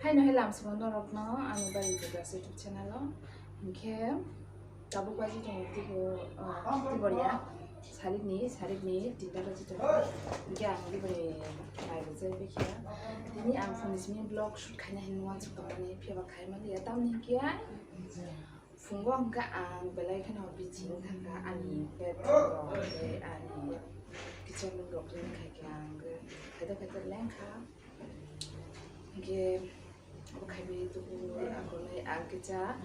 Hai no helam semua Norokbo, anu Barbi YouTube channel lo. Mungkin tabu baji dong tibo ya. Sarit ni tidak ada cerita. Mungkin aku beri live saya pikir. Ini aku fungsi blog shoot kayaknya hinuan suka nih pihak kayak mana ya tahu nih kia. Funggu angka ang BELAIKHE no bijing angka ani petro ani kitchen blog ini kayak ang kata lengkap. Mungkin bukai itu aku lagi angkasa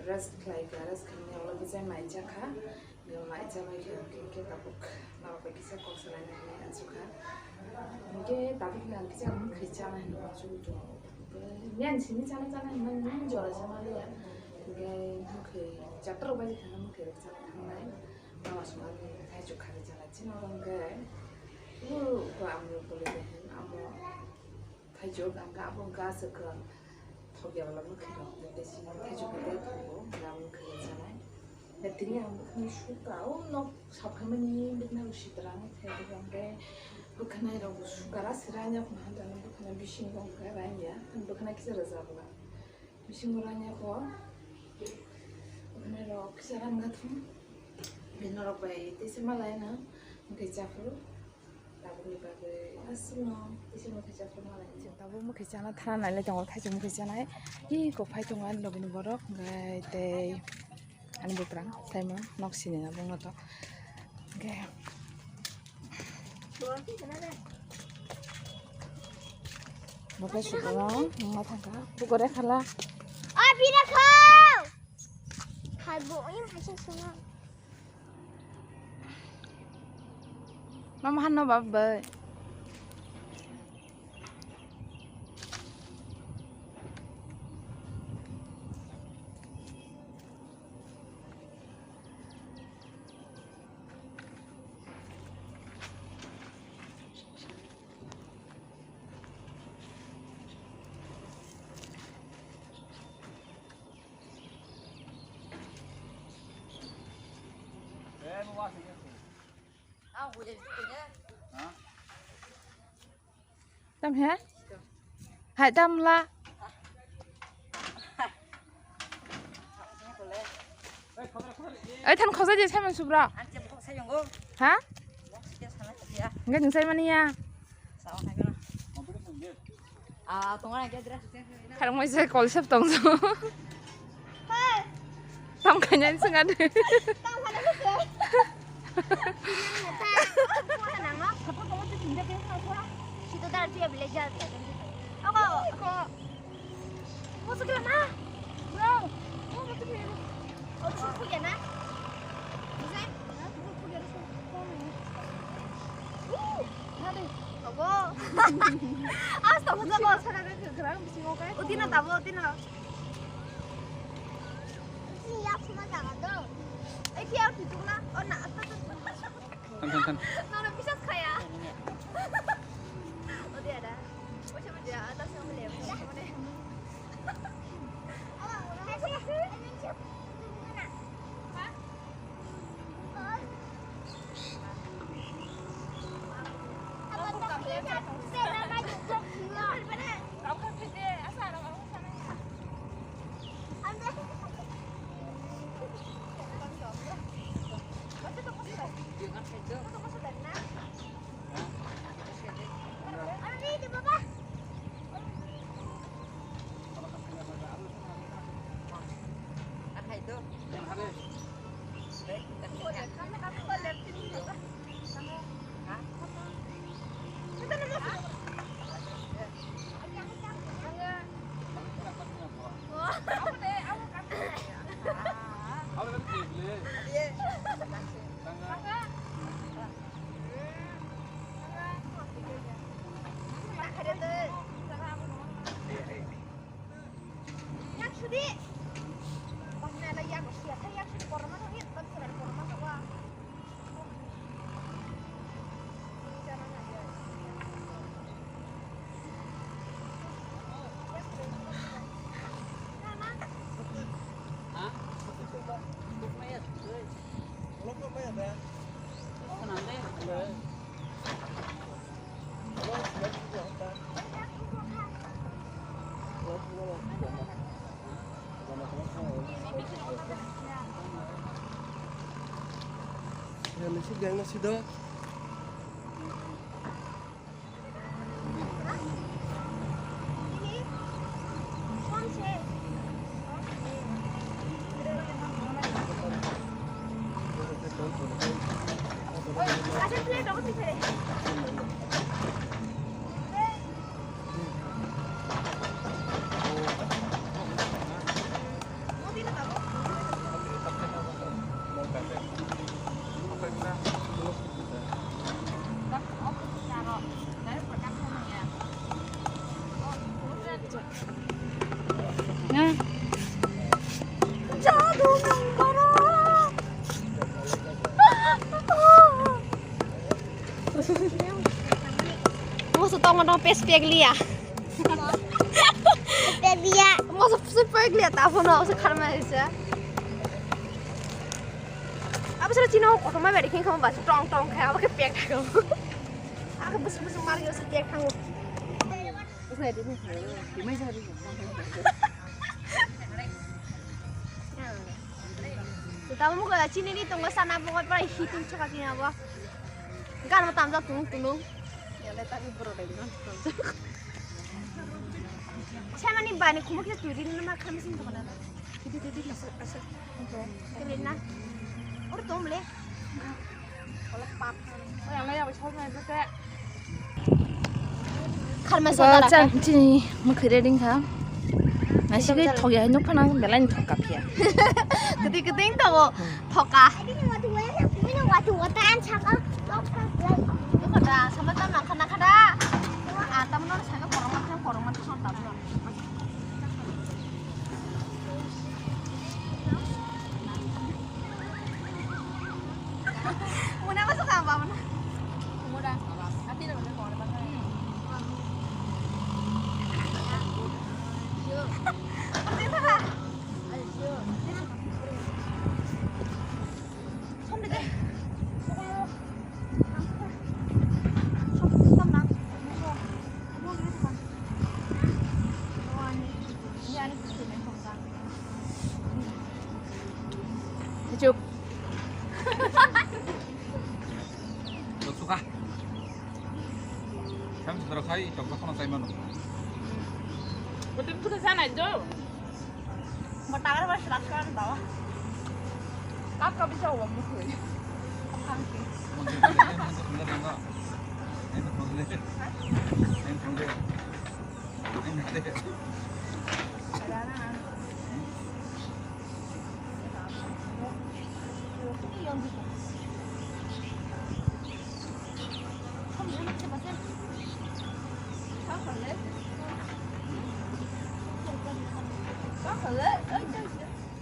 ras khlawi ras kami orang bisa main jaka, main jaka kita buk nama bagi saya konselannya yang suka. Mungkin tapi kan kita mukhui jangan macam itu. Nian sini jangan mana jual sama dia. Mungkin mukhui jatuh balik kan mukhui jangan lain. Nama semua Thaichuk hari jalan cina orang ke. Gua ambil boleh deh, ambil Thaichuk angka apa angka sekarang. Thoka wala mukhui ro desi Thaichuk ke thogo na mukhui jangan. Tini ang mukhui suka no sabhamani bitna usitrang Thaichuk angke bukan aja ro suka rasiranya pengantin bukan bising dong keranya bukan kisah rezabla bising orangnya kok bukan ro kisaran nggak tuh di Norokbo itu semalah na mukhui jafur tabu nih bagai asno itu mukhui jafur malah itu tabu mukhui jangan tanah nilai jangan Thaichuk mukhui jangan ini kopai tungan lo bini borok nggak teh anu berperang saya mau noksini na bunga to oke Bapak suka mau tangga, buku deh kalah. Bina kau. Kalbu ini macam sana. Mama hano babai. Đâm hả? Hãy đâm la. Ấy thân khó gì xem mình sụp rồi. Hả? Nghe chúng xem mani ya. Hay không sẽ có sắp tổng số. Xong cả nhà sinh ăn. Itu dah dia belajar. Aku masuk ke mana? Bro, masuk ke mana? Oh, masuk ke mana? Bisa? Masuk ke mana? Nanti. Aku. Astaga, sekarang kerang mesti mau kayak. Utina tahu, utina. Siap semua jangan dong. Siap itu na. Oh, nak apa tu? Kan. Mana bisa kaya? Oh dia ada. Macam dia atas yang beli. Macam mana? Mình xích đến nó xích đó. Nha. Mau setong orang pespek lia. Pespek lia. Mau sepek lia tak pun nak sekarang macam. Apa sih Cina? Kau sama beri king kamu baca tong kayak apa kepek kamu. Aku bus mari aku sepek kamu. Saya di mana saya di. Tahu muka Cina ni tunggu sana pokok pada hitung cakap Cina apa? Kan mau tampil tulung. Ya letak di bawah dengan. Saya ni bani kumu kita turin nama kami sini tu mana? Di asal. Kelina. Orang tu boleh. Kalau pak. Yang lain apa cakap macam tu. Kalau masalah 짠, Tini, mukhui reading ka. Nasi ke thoka hai nuk phana belaino thoka pia. Keting tahu thoka. Ini waktu tan cakap. Ini kada sama tamu kana kada. Tamu nol saya korang macam tamu. Muna masuk apa mana? Muna. Nanti dah boleh korang mana. Thaichuk. thokha. Kamu sudah khai thokha kono chalaimani. Betul tu sana jo. Bertangan berserahkan tahu. Kakak bisa uang mukhui.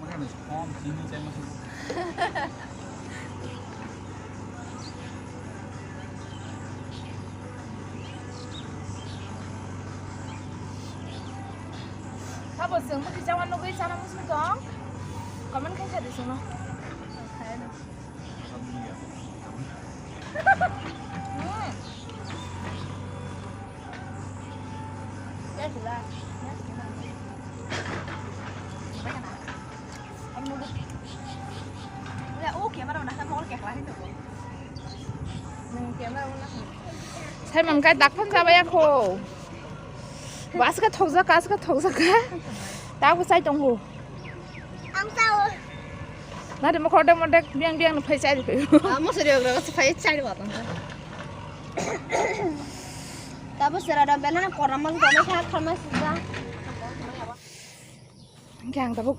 Makan hom Tini saya masuk. Apa sih? Mungkin jangan nunggu sana musim dong. Kamu kan jadi sana. Ya jelas. 살만 가 낙판 잡아야 코. 와스가 톡사 가스가 톡사가. 나고 살 동호. Ang tahu. 나도 뭐 거덕 뭐덕 비앙비앙 높이 짜야 돼. Kamu serius kalau supaya cari waktu. Tapi serada benar korang mau kamu cakap kamu sudah. 그냥 나보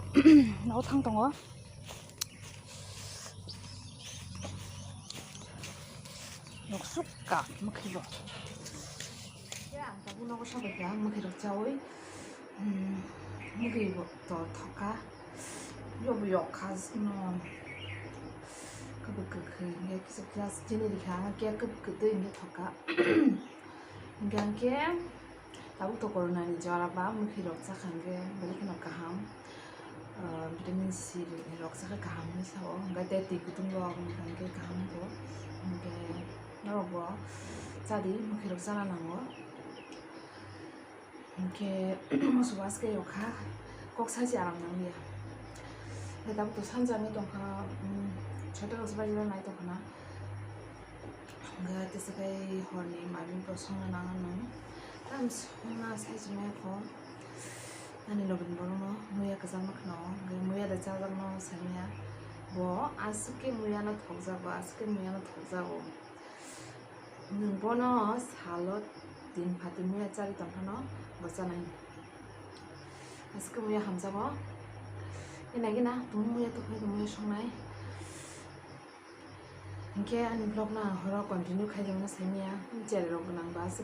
나고 탕 동호. 녹수가 뭐 그거. 야, 나보 나고 샤베야 뭐 그거 자오이. 뭐 그거 더 THOKA. 요거 요카스노. 그 이게 클래스 지내리 가게 그때 이게 THOKA. 이게 나부터 코로나니 저라바 뭐 그거 자간게 balik na kaham. Vitamin C rok sa kaham ni sao. Ngai te kutung lo ngai kaham to. Ngai Norokbo chadi mukhi rok sana nango. 이렇게 모습 왔게 요카 꼭 사지 않았는 게. 내가부터 산장에 동가 저도 가서 봐주는 나이도 하나. 그 뜻에 허니 마빈 보성을 나가는 땀 손나 사지매고 아니 로빈 보노 무야 그자막노 그 무야다 자자노 사미야 뭐 아스케 무야나 톡자고 아스케 무야나 톡자고 보노 살로 딘 파티 무야 짜리 동하노 뭐잖아요 아스케 무야 함자고 이나기나 무야 또 거기 무야 성나이 이게 아니 블록나 허러 컨티뉴 खाइजोंनो साइमिया जेराव गोनां बासो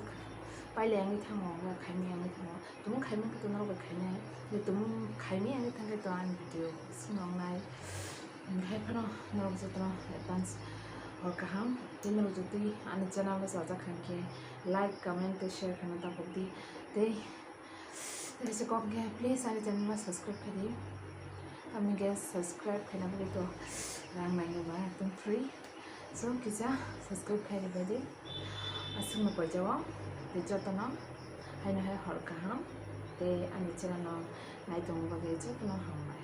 पाइले आंनि थाङाव खाइमि आंनि थाङाव तुम खाइमि खौ नरग खाइनाय जे तुम खाइमि आंनि थाङै तो आंनि भिडिअ सिनांनाय ओमफ्राय फनो नरग जतनो एडवांस और कहां दिन नरग जति आंनि चैनल जाजा खानके लाइक कमेंट शेयर करना ताको दी ते ऐसे को के प्लीज आंनि चैनल में सब्सक्राइब करी हमने के सब्सक्राइब करना बोले तो रां मांगे बा तुम free So kita subscribe kaya dibadi asal mau perjawa di jatuhnya hanya hal kaham de ane channel naik tunggu bagi jatuhnya hamai